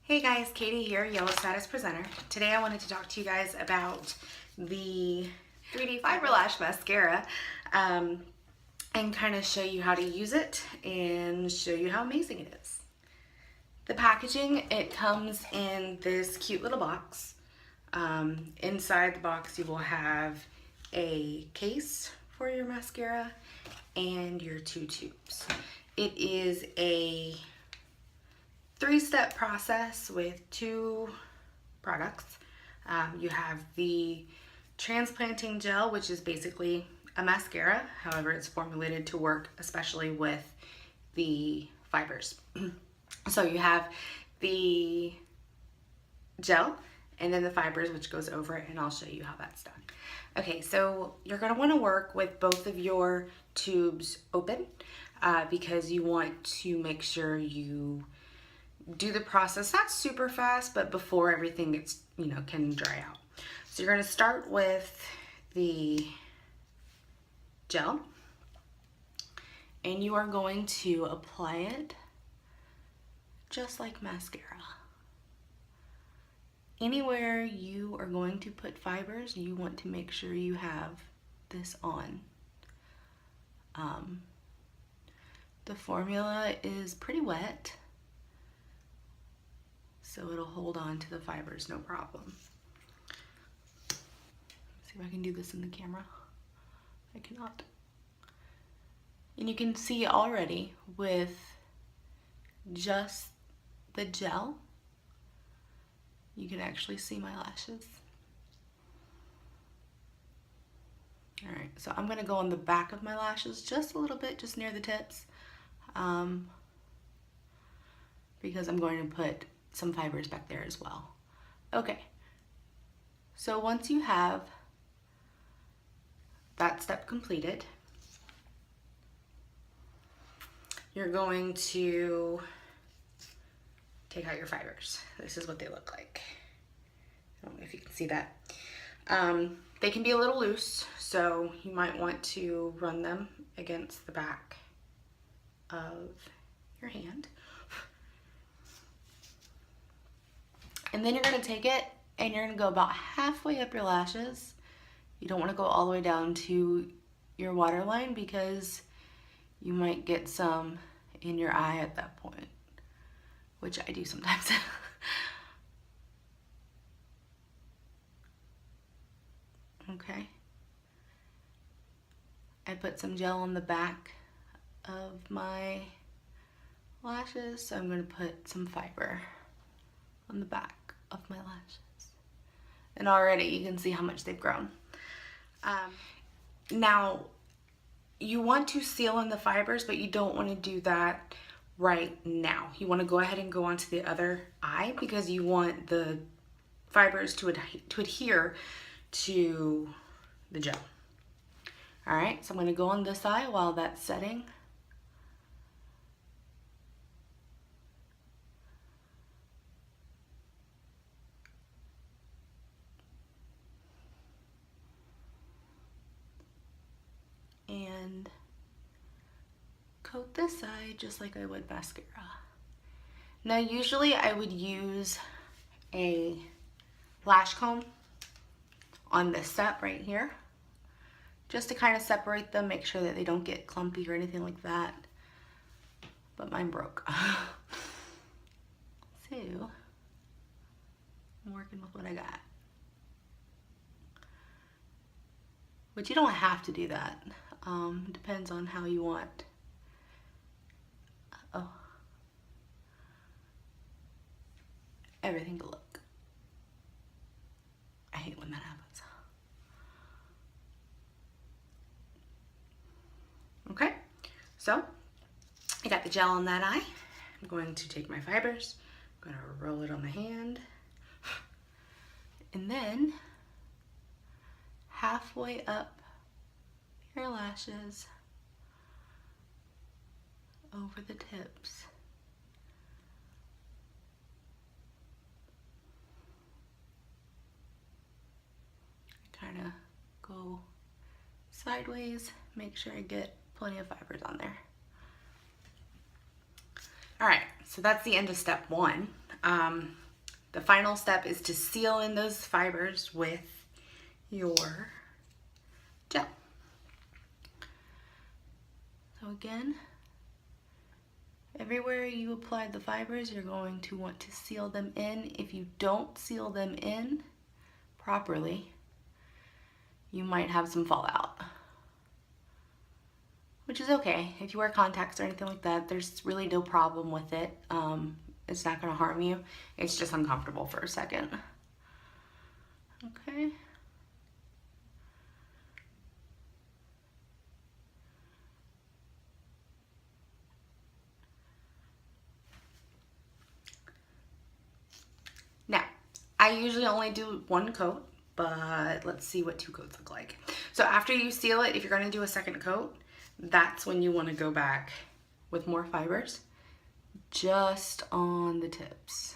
Hey guys, Katie here, Yellow Status Presenter. Today I wanted to talk to you guys about the 3D Fiberlash Mascara and kind of show you how to use it and show you how amazing it is. The packaging, it comes in this cute little box. Inside the box you will have a case for your mascara and your 2 tubes. It is a 3-step process with 2 products. You have the transplanting gel, which is basically a mascara. However, it's formulated to work especially with the fibers. So you have the gel and then the fibers, which goes over it, and I'll show you how that's done. Okay, so you're gonna wanna work with both of your tubes open because you want to make sure you do the process not super fast, but before everything gets, can dry out. So you're going to start with the gel and you are going to apply it just like mascara. Anywhere you are going to put fibers, you want to make sure you have this on. The formula is pretty wet, so it'll hold on to the fibers, no problem. See if I can do this in the camera. I cannot. And you can see already with just the gel, you can actually see my lashes. All right, so I'm gonna go on the back of my lashes just a little bit, just near the tips, because I'm going to put some fibers back there as well. Okay, so once you have that step completed, you're going to take out your fibers. This is what they look like. I don't know if you can see that. They can be a little loose, so you might want to run them against the back of your hand. And then you're gonna take it and you're gonna go about halfway up your lashes. You don't wanna go all the way down to your waterline because you might get some in your eye at that point, which I do sometimes. Okay. I put some gel on the back of my lashes, so I'm gonna put some fiber on the back of my lashes. And already you can see how much they've grown. Now, you want to seal in the fibers, but you don't want to do that right now. You want to go ahead and go onto the other eye because you want the fibers to adhere to the gel. All right, so I'm going to go on this eye while that's setting. And coat this side just like I would mascara. Now usually I would use a lash comb on this step right here just to kind of separate them, make sure that they don't get clumpy or anything like that, but mine broke. So I'm working with what I got. But you don't have to do that. Depends on how you want. Everything to look. I hate when that happens. Okay, so I got the gel on that eye. I'm going to take my fibers, I'm going to roll it on the hand, and then halfway up your lashes over the tips. Kind of go sideways, make sure I get plenty of fibers on there. All right, so that's the end of step 1. the final step is to seal in those fibers with your gel. So again, everywhere you applied the fibers, you're going to want to seal them in. If you don't seal them in properly, you might have some fallout, which is okay. If you wear contacts or anything like that, there's really no problem with it. It's not gonna harm you. It's just uncomfortable for a second. Okay. Now, I usually only do one coat, but let's see what 2 coats look like. So after you seal it, if you're gonna do a second coat, that's when you wanna go back with more fibers, just on the tips.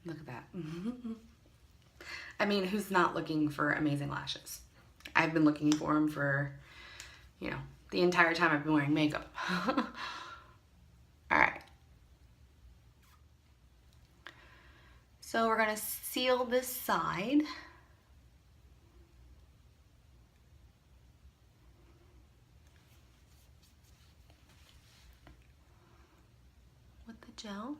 Look at that. I mean, who's not looking for amazing lashes? I've been looking for them for, you know, the entire time I've been wearing makeup. All right. So we're gonna seal this side. With the gel.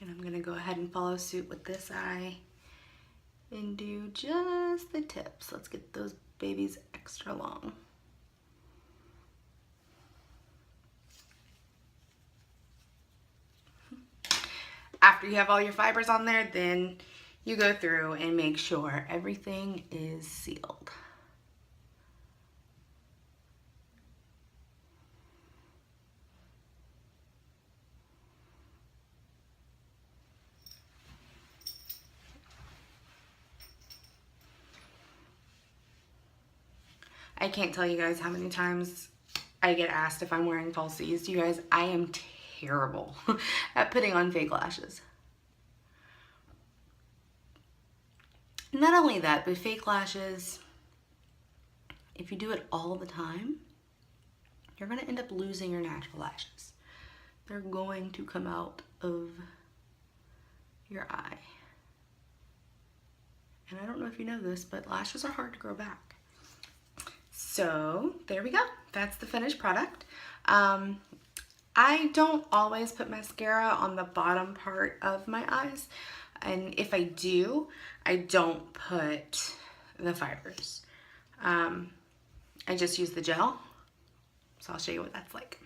And I'm gonna go ahead and follow suit with this eye and do just the tips. Let's get those babies extra long. After you have all your fibers on there, then you go through and make sure everything is sealed. I can't tell you guys how many times I get asked if I'm wearing falsies. You guys, I am terrible at putting on fake lashes. Not only that, but fake lashes, if you do it all the time, you're gonna end up losing your natural lashes. They're going to come out of your eye. And I don't know if you know this, but lashes are hard to grow back. So there we go. That's the finished product. I don't always put mascara on the bottom part of my eyes. And if I do, I don't put the fibers. I just use the gel. So I'll show you what that's like.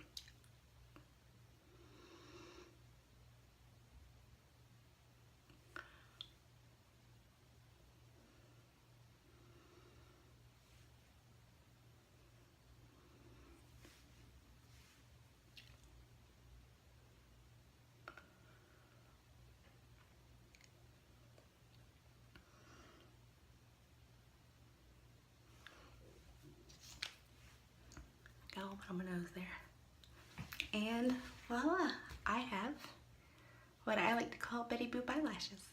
Got a little bit on my nose there. And voila, I have what I like to call Betty Boop eyelashes.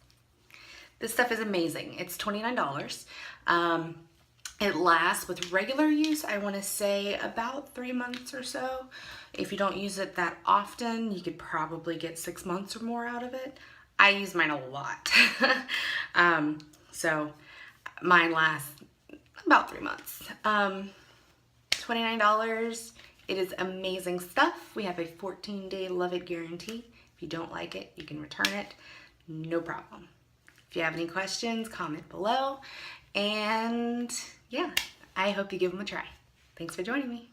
This stuff is amazing. It's $29. It lasts with regular use, I want to say about 3 months or so. If you don't use it that often, you could probably get 6 months or more out of it. I use mine a lot. So mine lasts about 3 months. $29. It is amazing stuff. We have a 14-day love it guarantee. If you don't like it, you can return it. No problem. If you have any questions, comment below. And yeah, I hope you give them a try. Thanks for joining me.